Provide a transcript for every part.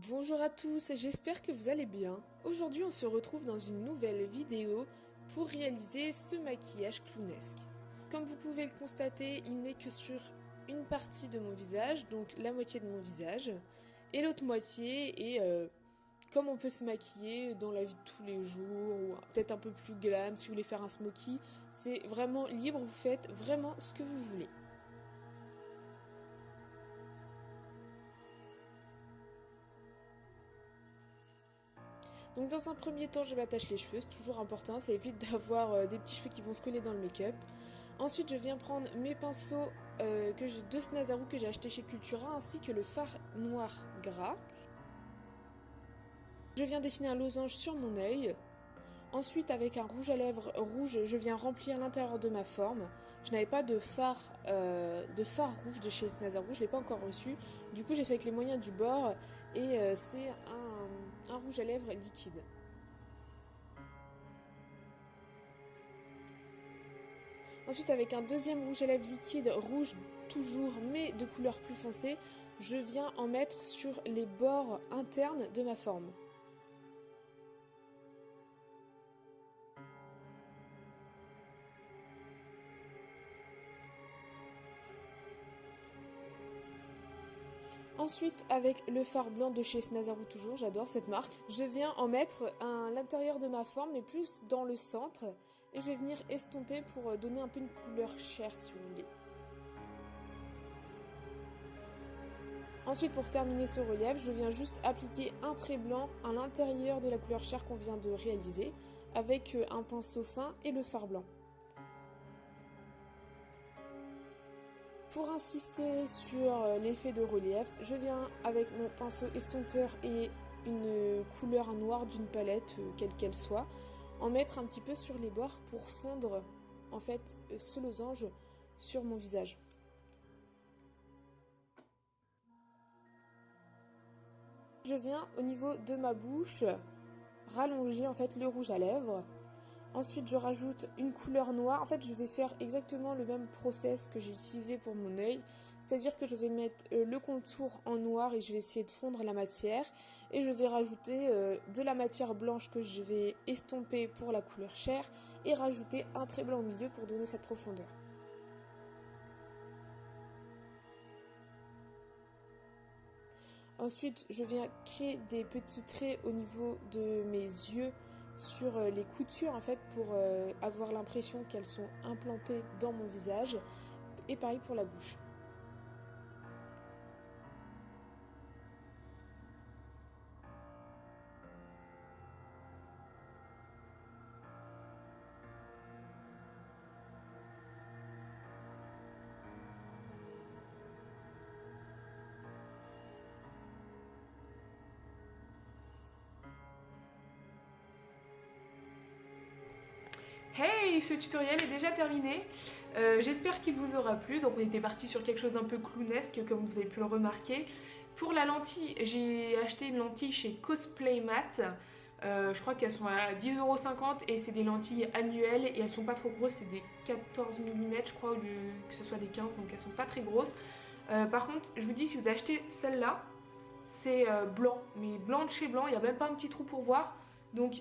Bonjour à tous, j'espère que vous allez bien. Aujourd'hui on se retrouve dans une nouvelle vidéo pour réaliser ce maquillage clownesque. Comme vous pouvez le constater, il n'est que sur une partie de mon visage, donc la moitié de mon visage, et l'autre moitié est comme on peut se maquiller dans la vie de tous les jours, ou peut-être un peu plus glam si vous voulez faire un smoky, c'est vraiment libre, vous faites vraiment ce que vous voulez. Donc dans un premier temps, je m'attache les cheveux, c'est toujours important, ça évite d'avoir des petits cheveux qui vont se coller dans le make-up. Ensuite, je viens prendre mes pinceaux de Snazaru que j'ai acheté chez Cultura, ainsi que le fard noir gras. Je viens dessiner un losange sur mon œil. Ensuite, avec un rouge à lèvres rouge, je viens remplir l'intérieur de ma forme. Je n'avais pas de fard rouge de chez Snazaru, je ne l'ai pas encore reçu. Du coup, j'ai fait avec les moyens du bord et c'est un rouge à lèvres liquide. Ensuite, avec un deuxième rouge à lèvres liquide, rouge toujours, mais de couleur plus foncée, je viens en mettre sur les bords internes de ma forme. Ensuite, avec le fard blanc de chez Snazaru toujours, j'adore cette marque, je viens en mettre à l'intérieur de ma forme, mais plus dans le centre, et je vais venir estomper pour donner un peu une couleur chair si vous voulez. Ensuite, pour terminer ce relief, je viens juste appliquer un trait blanc à l'intérieur de la couleur chair qu'on vient de réaliser, avec un pinceau fin et le fard blanc. Pour insister sur l'effet de relief, je viens avec mon pinceau estompeur et une couleur noire d'une palette, quelle qu'elle soit, en mettre un petit peu sur les bords pour fondre en fait ce losange sur mon visage. Je viens au niveau de ma bouche rallonger en fait le rouge à lèvres. Ensuite, je rajoute une couleur noire. En fait, je vais faire exactement le même process que j'ai utilisé pour mon œil. C'est-à-dire que je vais mettre le contour en noir et je vais essayer de fondre la matière. Et je vais rajouter de la matière blanche que je vais estomper pour la couleur chair. Et rajouter un trait blanc au milieu pour donner cette profondeur. Ensuite, je viens créer des petits traits au niveau de mes yeux sur les coutures en fait pour avoir l'impression qu'elles sont implantées dans mon visage et pareil pour la bouche. Hey, ce tutoriel est déjà terminé. J'espère qu'il vous aura plu. Donc on était parti sur quelque chose d'un peu clownesque comme vous avez pu le remarquer. Pour la lentille, j'ai acheté une lentille chez Cosplay Matte. Je crois qu'elles sont à 10,50 € et c'est des lentilles annuelles et elles sont pas trop grosses, c'est des 14 mm je crois au lieu que ce soit des 15, donc elles sont pas très grosses. Par contre, je vous dis, si vous achetez celle-là, c'est blanc, mais blanc de chez blanc, il n'y a même pas un petit trou pour voir. Donc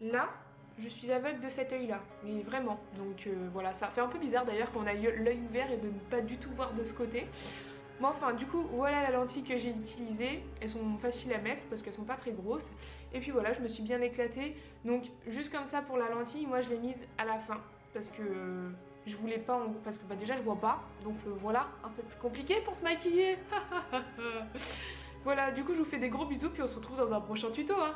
là, je suis aveugle de cet œil là, mais vraiment. Donc voilà, ça fait un peu bizarre d'ailleurs qu'on a l'œil ouvert et de ne pas du tout voir de ce côté. Bon enfin du coup voilà la lentille que j'ai utilisée. Elles sont faciles à mettre parce qu'elles sont pas très grosses. Et puis voilà, je me suis bien éclatée. Donc juste comme ça pour la lentille, moi je l'ai mise à la fin parce que je voulais pas, parce que déjà je vois pas. Donc voilà, hein, c'est plus compliqué pour se maquiller. Voilà, du coup je vous fais des gros bisous puis on se retrouve dans un prochain tuto hein.